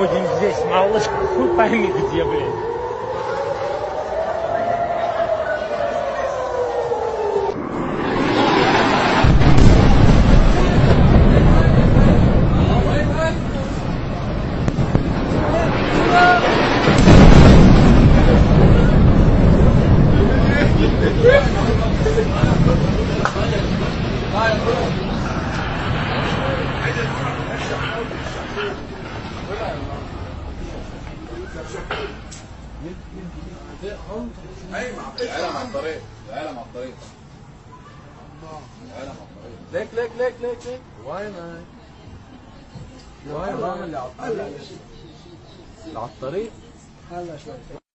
будем здесь, малышка, хуй пойми где, блядь. العالم على الطريق، العالم على الطريق، العالم على الطريق. ليك وين اللي على الطريق؟ هلا شوي